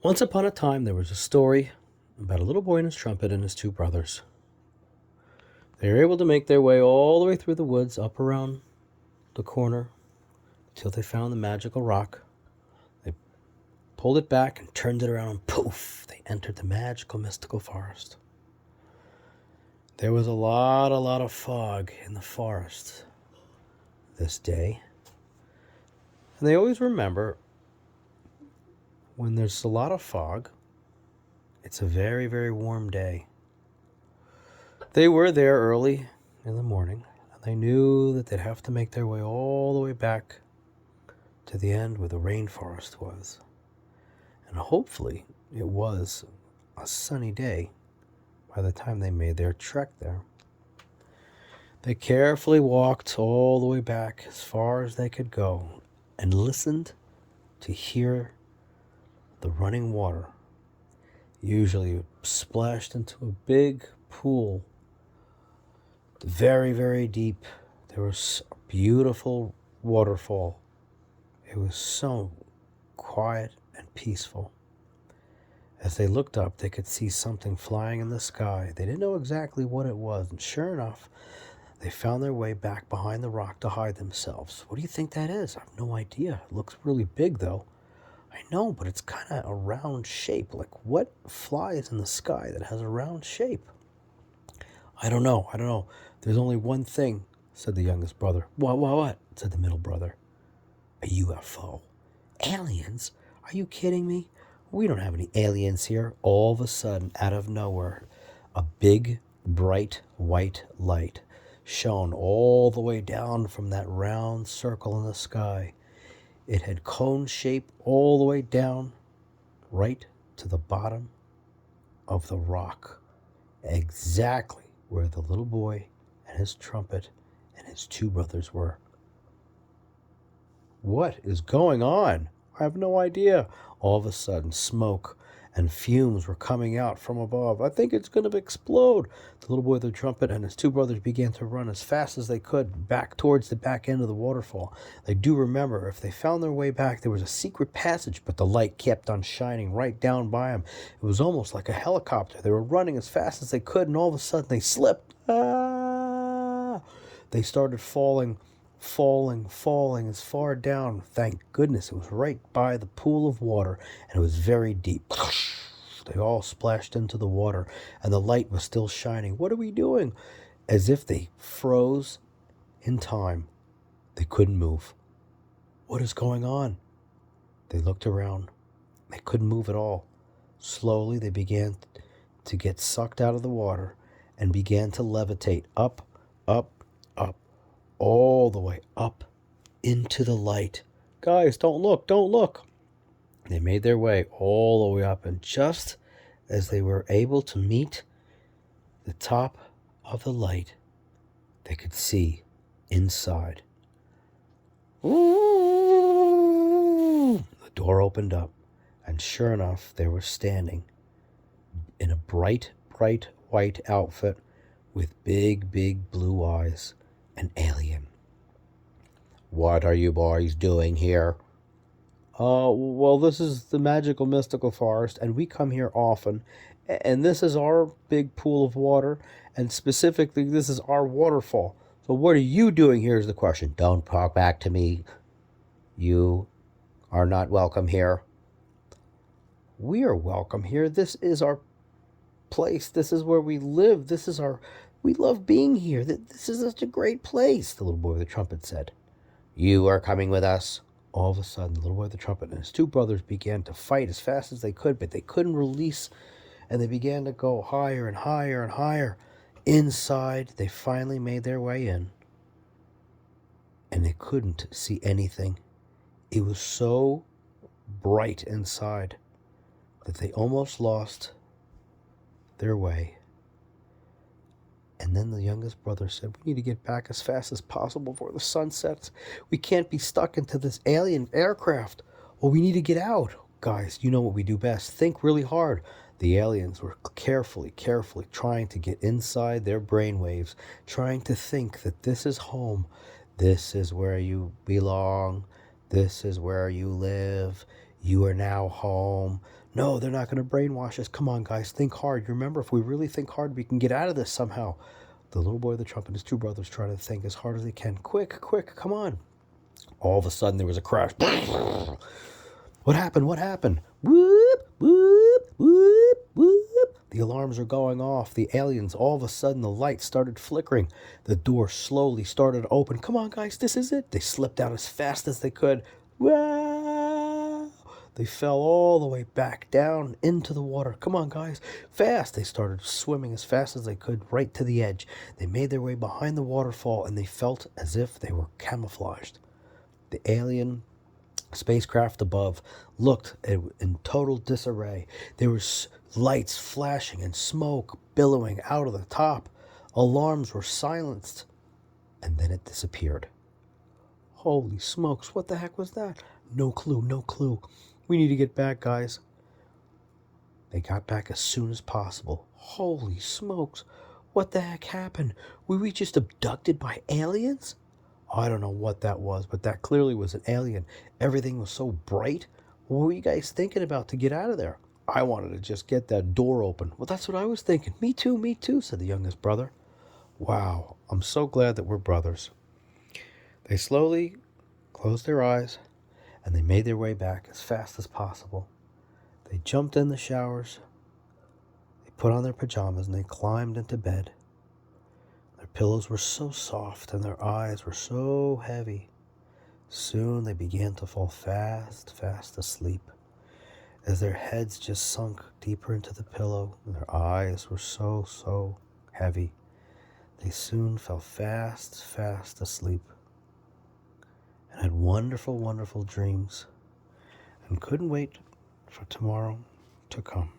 Once upon a time, there was a story about a little boy and his trumpet and his two brothers. They were able to make their way all the way through the woods, up around the corner, until they found the magical rock. They pulled it back and turned it around, and poof, they entered the magical, mystical forest. There was a lot of fog in the forest this day. And they always remember, when there's a lot of fog, it's a very, very warm day. They were there early in the morning, and they knew that they'd have to make their way all the way back to the end where the rainforest was. And hopefully it was a sunny day by the time they made their trek there. They carefully walked all the way back as far as they could go and listened to hear the running water. Usually it splashed into a big pool, very, very deep. There was a beautiful waterfall. It was so quiet and peaceful. As they looked up, they could see something flying in the sky. They didn't know exactly what it was, and sure enough, they found their way back behind the rock to hide themselves. What do you think that is? I have no idea. It looks really big, though. I know, but it's kind of a round shape. Like, what flies in the sky that has a round shape? I don't know. There's only one thing, said the youngest brother. What? Said the middle brother. A UFO. Aliens? Are you kidding me? We don't have any aliens here. All of a sudden, out of nowhere, a big, bright, white light shone all the way down from that round circle in the sky. It had cone shape all the way down, right to the bottom of the rock, exactly where the little boy and his trumpet and his two brothers were. What is going on? I have no idea. All of a sudden, smoke and fumes were coming out from above. I think it's going to explode. The little boy with the trumpet and his two brothers began to run as fast as they could back towards the back end of the waterfall. They do remember, if they found their way back, there was a secret passage, but the light kept on shining right down by them. It was almost like a helicopter. They were running as fast as they could, and all of a sudden they slipped. They started falling as far down. Thank goodness it was right by the pool of water, and it was very deep. They all splashed into the water, and the light was still shining. What are we doing? As if they froze in time. They couldn't move. What is going on? They looked around. They couldn't move at all. Slowly they began to get sucked out of the water and began to levitate up, all the way up into the light. Guys, don't look. They made their way all the way up, and just as they were able to meet the top of the light, they could see inside. Ooh! The door opened up, and sure enough, they were standing in a bright white outfit with big blue eyes. An alien. What are you boys doing here? Well, this is the magical, mystical forest, and we come here often. And this is our big pool of water, and specifically, this is our waterfall. So what are you doing here is the question. Don't talk back to me. You are not welcome here. We are welcome here. This is our place. This is where we live. We love being here. This is such a great place, the little boy with the trumpet said. You are coming with us. All of a sudden, the little boy with the trumpet and his two brothers began to fight as fast as they could, but they couldn't release, and they began to go higher and higher and higher. Inside, they finally made their way in, and they couldn't see anything. It was so bright inside that they almost lost their way. And then the youngest brother said, we need to get back as fast as possible before the sun sets. We can't be stuck into this alien aircraft. Well, we need to get out. Guys, you know what we do best. Think really hard. The aliens were carefully trying to get inside their brainwaves, trying to think that this is home. This is where you belong. This is where you live. You are now home. No, they're not going to brainwash us. Come on, guys, think hard. You remember, if we really think hard, we can get out of this somehow. The little boy, the trumpet, and his two brothers try to think as hard as they can. Quick, quick, come on. All of a sudden, there was a crash. What happened? What happened? Whoop, whoop, whoop, whoop. The alarms are going off. The aliens, all of a sudden, the lights started flickering. The door slowly started to open. Come on, guys, this is it. They slipped down as fast as they could. Wow! They fell all the way back down into the water. Come on, guys, fast. They started swimming as fast as they could right to the edge. They made their way behind the waterfall, and they felt as if they were camouflaged. The alien spacecraft above looked in total disarray. There was lights flashing and smoke billowing out of the top. Alarms were silenced, and then it disappeared. Holy smokes, what the heck was that? No clue, no clue. We need to get back, guys. They got back as soon as possible. Holy smokes, what the heck happened? Were we just abducted by aliens? I don't know what that was, but that clearly was an alien. Everything was so bright. What were you guys thinking about to get out of there? I wanted to just get that door open. Well, that's what I was thinking. Me too, said the youngest brother. Wow, I'm so glad that we're brothers. They slowly closed their eyes, and they made their way back as fast as possible. They jumped in the showers, they put on their pajamas, and they climbed into bed. Their pillows were so soft, and their eyes were so heavy. Soon they began to fall fast asleep. As their heads just sunk deeper into the pillow, and their eyes were so heavy, they soon fell fast asleep, and had wonderful dreams, and couldn't wait for tomorrow to come.